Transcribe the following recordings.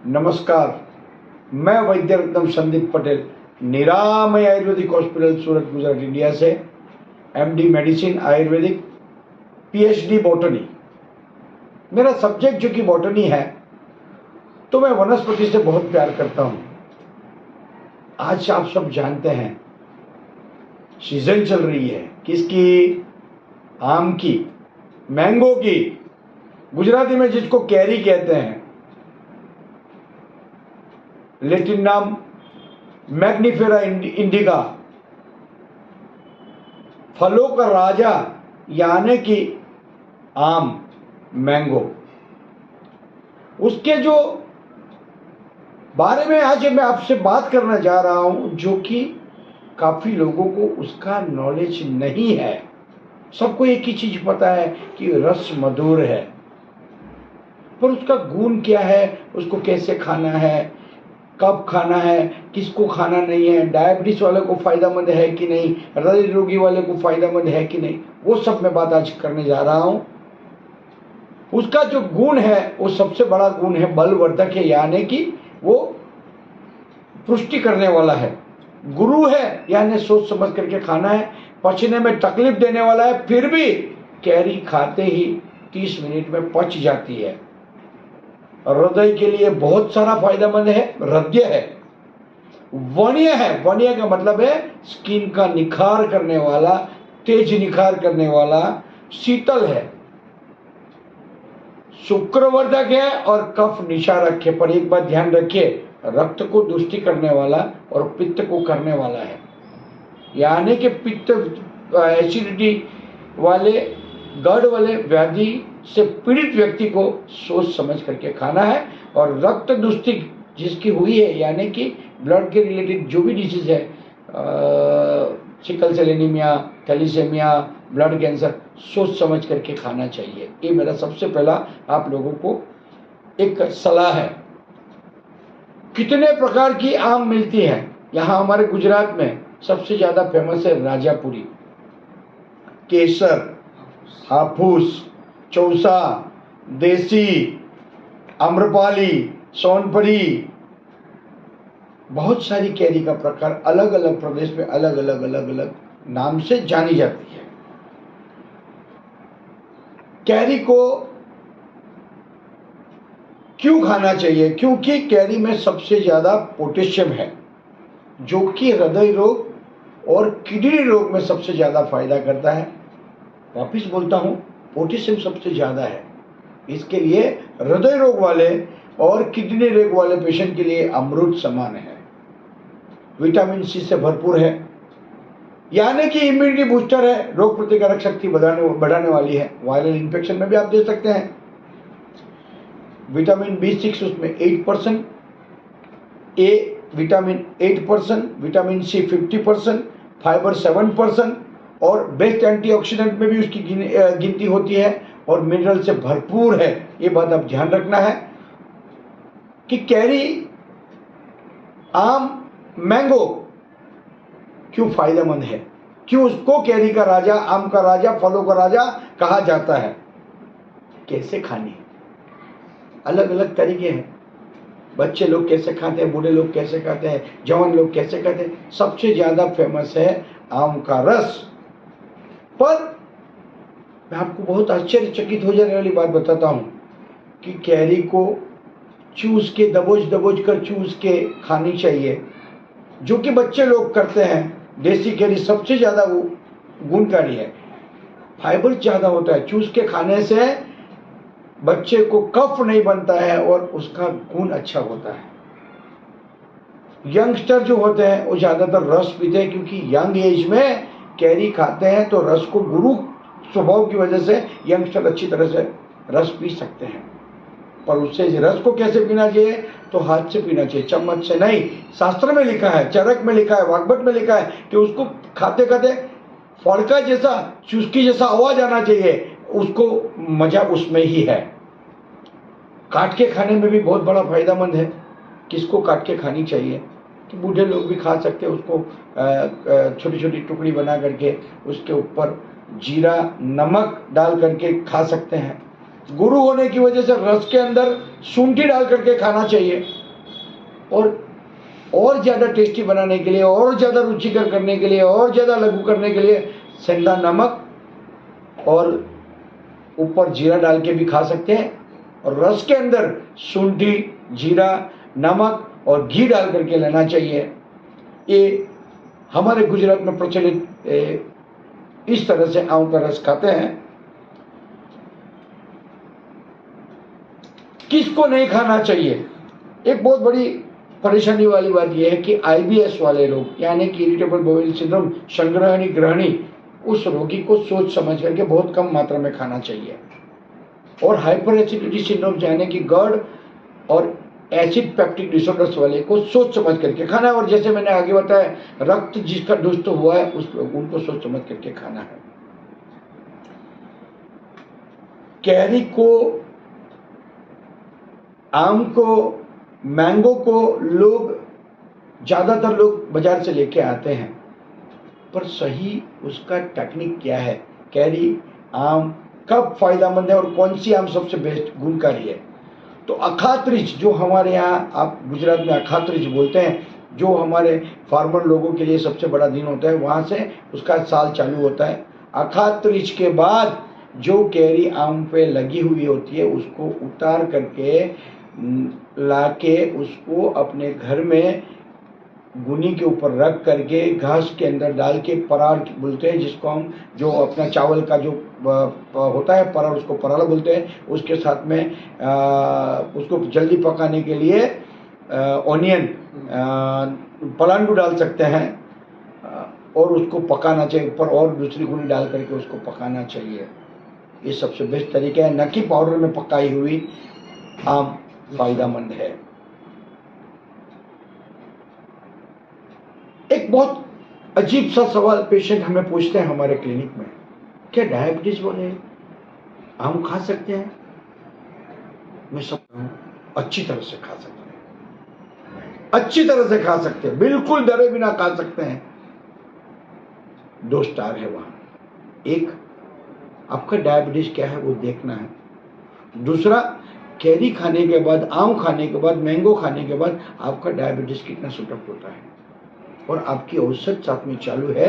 नमस्कार, मैं वैद्य रत्नम संदीप पटेल, निरामय आयुर्वेदिक हॉस्पिटल सूरत गुजरात इंडिया से MD medicine Ayurvedic, PhD botany. मेरा सब्जेक्ट जो कि बॉटनी है, तो मैं वनस्पति से बहुत प्यार करता हूं। आज आप सब जानते हैं सीजन चल रही है किसकी? आम की, मैंगो की, गुजराती में जिसको कैरी कहते हैं, लैटिन नाम मैग्निफेरा इंडिका, फलों का राजा यानी कि आम, मैंगो। उसके जो बारे में आज मैं आपसे बात करना जा रहा हूं, जो कि काफी लोगों को उसका नॉलेज नहीं है। सबको एक ही चीज पता है कि रस मधुर है, पर उसका गुण क्या है, उसको कैसे खाना है, कब खाना है, किसको खाना नहीं है, डायबिटीज वाले को फायदेमंद है कि नहीं, हृदय रोगी वाले को फायदेमंद है कि नहीं, वो सब मैं बात आज करने जा रहा हूं। उसका जो गुण है, वो सबसे बड़ा गुण है बलवर्धक है, यानी कि वो पुष्टि करने वाला है। गुरु है, यानी सोच समझ करके खाना है। पचने में तकलीफ देने वाला है, फिर भी कैरी खाते ही 30 मिनट में पच जाती है। हृदय के लिए बहुत सारा फायदेमंद है। हृदय है, वन्य है, वन्य का मतलब है स्किन का निखार करने वाला, तेज निखार करने वाला, शीतल है, शुक्रवर्धक है और कफ निशारक है। पर एक बात ध्यान रखिए, रक्त को दुष्टि करने वाला और पित्त को करने वाला है, यानी कि पित्त, एसिडिटी वाले, गढ़ वाले व्याधि से पीड़ित व्यक्ति को सोच समझ करके खाना है। और रक्त दुष्टि जिसकी हुई है, यानी कि ब्लड के रिलेटेड जो भी डिजीज है, sickle cell anaemia, thalassaemia, blood cancer, सोच समझ करके खाना चाहिए। ये मेरा सबसे पहला आप लोगों को एक सलाह है। कितने प्रकार की आम मिलती है यहाँ हमारे गुजरात में? सबसे ज्यादा फेमस है राजापुरी, केसर, हाफूस, चौसा, देसी, आम्रपाली, सोनपरी। बहुत सारी कैरी का प्रकार अलग अलग प्रदेश में अलग अलग नाम से जानी जाती है। कैरी को क्यों खाना चाहिए? क्योंकि कैरी में सबसे ज्यादा पोटेशियम है, जो कि हृदय रोग और किडनी रोग में सबसे ज्यादा फायदा करता है। वापिस बोलता हूं, पोटेशियम सबसे ज्यादा है। इसके लिए हृदय रोग वाले और किडनी रोग वाले पेशेंट के लिए अमृत समान है। विटामिन सी से भरपूर है, यानी कि इम्यूनिटी बूस्टर है, रोग प्रतिकारक शक्ति बढ़ाने वाली है। वायरल इन्फेक्शन में भी आप दे सकते हैं। विटामिन B6 उसमें 8%, A vitamin 8%, vitamin C 50%, fibre 7% और बेस्ट एंटीऑक्सीडेंट में भी उसकी गिनती होती है और मिनरल से भरपूर है। ये बात आप ध्यान रखना है कि कैरी, आम, मैंगो क्यों फायदेमंद है, क्यों उसको कैरी का राजा, आम का राजा, फलों का राजा कहा जाता है। कैसे खानी, अलग अलग तरीके हैं। बच्चे लोग कैसे खाते हैं, बूढ़े लोग कैसे खाते हैं, जवान लोग कैसे खाते हैं। सबसे ज्यादा फेमस है आम का रस। पर मैं आपको बहुत आश्चर्यचकित हो जाने वाली बात बताता हूं कि कैरी को चूस के, दबोच कर चूस के खानी चाहिए, जो कि बच्चे लोग करते हैं। देसी कैरी सबसे ज्यादा वो गुणकारी है, फाइबर ज्यादा होता है। चूस के खाने से बच्चे को कफ नहीं बनता है और उसका गुण अच्छा होता है। यंगस्टर जो होते हैं वो ज्यादातर रस पीते हैं, क्योंकि यंग एज में कैरी खाते हैं तो रस को, गुरु स्वभाव की वजह से यंगस्टर अच्छी तरह से रस पी सकते हैं। पर उससे रस को कैसे पीना चाहिए? तो हाथ से पीना चाहिए, चम्मच से नहीं। शास्त्र में लिखा है, चरक में लिखा है, वाग्भट में लिखा है कि उसको खाते खाते फड़का जैसा, चुस्की जैसा आवाज आना चाहिए। उसको मजा उसमें ही है। काट के खाने में भी बहुत बड़ा फायदेमंद है। किसको काट के खानी चाहिए? तो बूढ़े लोग भी खा सकते हैं उसको, छोटी छोटी टुकड़ी बना करके उसके ऊपर जीरा, नमक डाल करके खा सकते हैं। गुरु होने की वजह से रस के अंदर शुंठी डाल करके खाना चाहिए। और ज़्यादा टेस्टी बनाने के लिए, और ज़्यादा रुचिकर करने के लिए, और ज़्यादा लघु करने के लिए सेंधा नमक और ऊपर जीरा डाल के भी खा सकते हैं। और रस के अंदर शुंठी, जीरा, नमक और घी डाल करके लेना चाहिए। ये हमारे गुजरात में प्रचलित इस तरह से आम का रस खाते हैं। किसको नहीं खाना चाहिए? एक बहुत बड़ी परेशानी वाली बात यह है कि IBS वाले लोग, यानी कि इरिटेबल बाउल सिंड्रोम, संग्रहणी ग्रहणी, उस रोगी को सोच समझ करके बहुत कम मात्रा में खाना चाहिए। और हाइपर एसिडिटी सिंड्रोम, यानी कि GERD और एसिड पेप्टिक डिसऑर्डर्स वाले को सोच समझ करके खाना है। और जैसे मैंने आगे बताया, रक्त जिसका दुष्ट हुआ है उस उनको सोच समझ करके खाना है। कैरी को, आम को, मैंगो को ज्यादातर लोग बाजार से लेके आते हैं, पर सही उसका टेक्निक क्या है? कैरी, आम कब फायदेमंद है और कौन सी आम सबसे बेस्ट गुणकारी है? तो अखात्रिज, जो हमारे यहाँ आप गुजरात में अखात्रिज बोलते हैं, जो हमारे फार्मर लोगों के लिए सबसे बड़ा दिन होता है, वहाँ से उसका साल चालू होता है। अखात्रिज के बाद जो कैरी आम पे लगी हुई होती है उसको उतार करके लाके उसको अपने घर में गुनी के ऊपर रख करके घास के अंदर डाल के पराड़ बोलते हैं, जिसको हम जो अपना चावल का जो होता है पराड़, उसको पराड़ा बोलते हैं। उसके साथ में उसको जल्दी पकाने के लिए ऑनियन, पलांडू डाल सकते हैं और उसको पकाना चाहिए ऊपर, और दूसरी गुनी डाल करके उसको पकाना चाहिए। ये सबसे बेस्ट तरीका है, न कि पाउडर में पकाई हुई आम फायदेमंद है। एक बहुत अजीब सा सवाल पेशेंट हमें पूछते हैं हमारे क्लिनिक में, क्या डायबिटीज वाले आम खा सकते हैं? मैं समझता हूँ अच्छी तरह से खा सकते हैं, अच्छी तरह से खा सकते हैं, बिल्कुल डरे बिना खा सकते हैं। 2 स्टार है वहां। एक, आपका डायबिटीज क्या है वो देखना है। दूसरा, कैरी खाने के बाद, आम खाने के बाद, मैंगो खाने के बाद आपका डायबिटीज कितना सुटअप होता है और आपकी औसत साथ में चालू है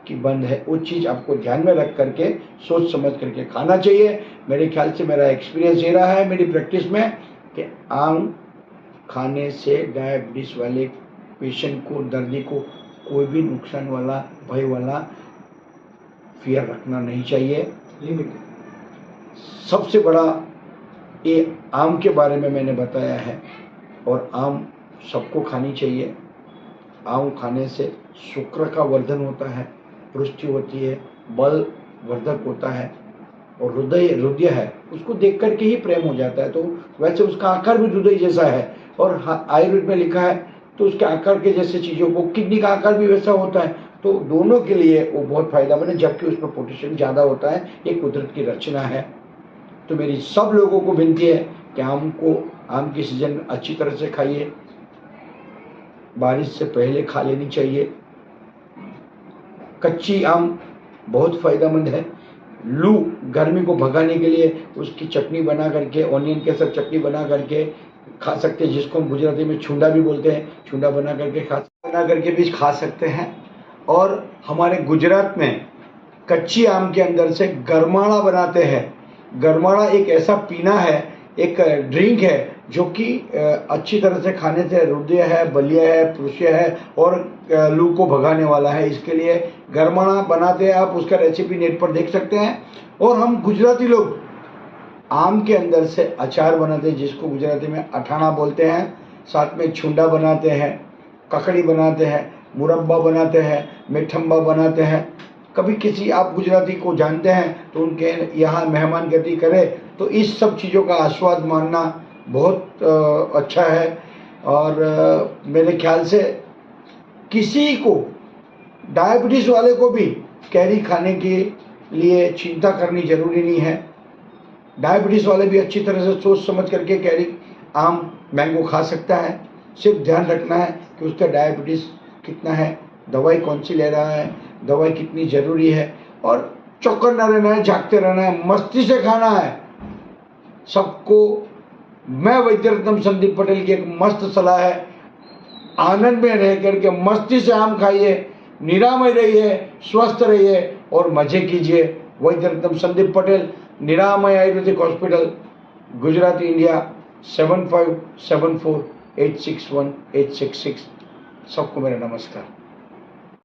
कि बंद है, वो चीज आपको ध्यान में रख करके सोच समझ करके खाना चाहिए। मेरे ख्याल से मेरा एक्सपीरियंस ये रहा है मेरी प्रैक्टिस में कि आम खाने से डायबिटीज वाले पेशेंट को, दर्दी को कोई भी नुकसान वाला, भय वाला फियर रखना नहीं चाहिए। सबसे बड़ा ये आम के बारे में मैंने बताया है, और आम सबको खानी चाहिए। आम खाने से शुक्र का वर्धन होता है, पुष्टि होती है, बल वर्धक होता है, और हृदय है उसको देख करके ही प्रेम हो जाता है। तो वैसे उसका आकार भी हृदय जैसा है, और आयुर्वेद में लिखा है तो उसके आकार के जैसे चीजों को, किडनी का आकार भी वैसा होता है, तो दोनों के लिए वो बहुत फायदेमंद है, जबकि उसमें पोटेशियम ज्यादा होता है। ये कुदरत की रचना है। तो मेरी सब लोगों को विनती है कि आम की सीजन अच्छी तरह से खाइए, बारिश से पहले खा लेनी चाहिए। कच्ची आम बहुत फायदेमंद है। लू, गर्मी को भगाने के लिए उसकी चटनी बना करके, ऑनियन के साथ चटनी बना करके खा सकते हैं, जिसको हम गुजराती में छुंडा भी बोलते हैं। छुंडा बना करके भी खा सकते हैं। और हमारे गुजरात में कच्ची आम के अंदर से गरमाड़ा बनाते हैं। गरमाड़ा एक ऐसा पीना है, एक ड्रिंक है, जो कि अच्छी तरह से खाने से हृदय है, बलिया है, पुरुषय है, और लू को भगाने वाला है। इसके लिए गरमाड़ा बनाते हैं, आप उसका रेसिपी नेट पर देख सकते हैं। और हम गुजराती लोग आम के अंदर से अचार बनाते हैं, जिसको गुजराती में अठाणा बोलते हैं। साथ में छुंडा बनाते हैं, ककड़ी बनाते हैं, मुरब्बा बनाते हैं, मिठम्बा बनाते हैं। कभी किसी आप गुजराती को जानते हैं तो उनके यहाँ मेहमान गति करें तो इस सब चीज़ों का आस्वाद मानना बहुत अच्छा है। और मेरे ख्याल से किसी को, डायबिटीज़ वाले को भी कैरी खाने के लिए चिंता करनी जरूरी नहीं है। डायबिटीज़ वाले भी अच्छी तरह से सोच समझ करके कैरी, आम, मैंगो खा सकता है। सिर्फ ध्यान रखना है कि उसका डायबिटीज़ कितना है, दवाई कौन सी ले रहा है, दवाई कितनी ज़रूरी है, और चौकन्ना रहना है, जागते रहना है, मस्ती से खाना है। सबको मैं वैद्यरत्नम संदीप पटेल की एक मस्त सलाह है, आनंद में रह करके मस्ती से आम खाइए, निरामय रहिए, स्वस्थ रहिए और मजे कीजिए। वैद्यरत्नम संदीप पटेल, निरामय आयुर्वेदिक हॉस्पिटल, गुजरात, इंडिया, 7574861866। सबको मेरा नमस्कार।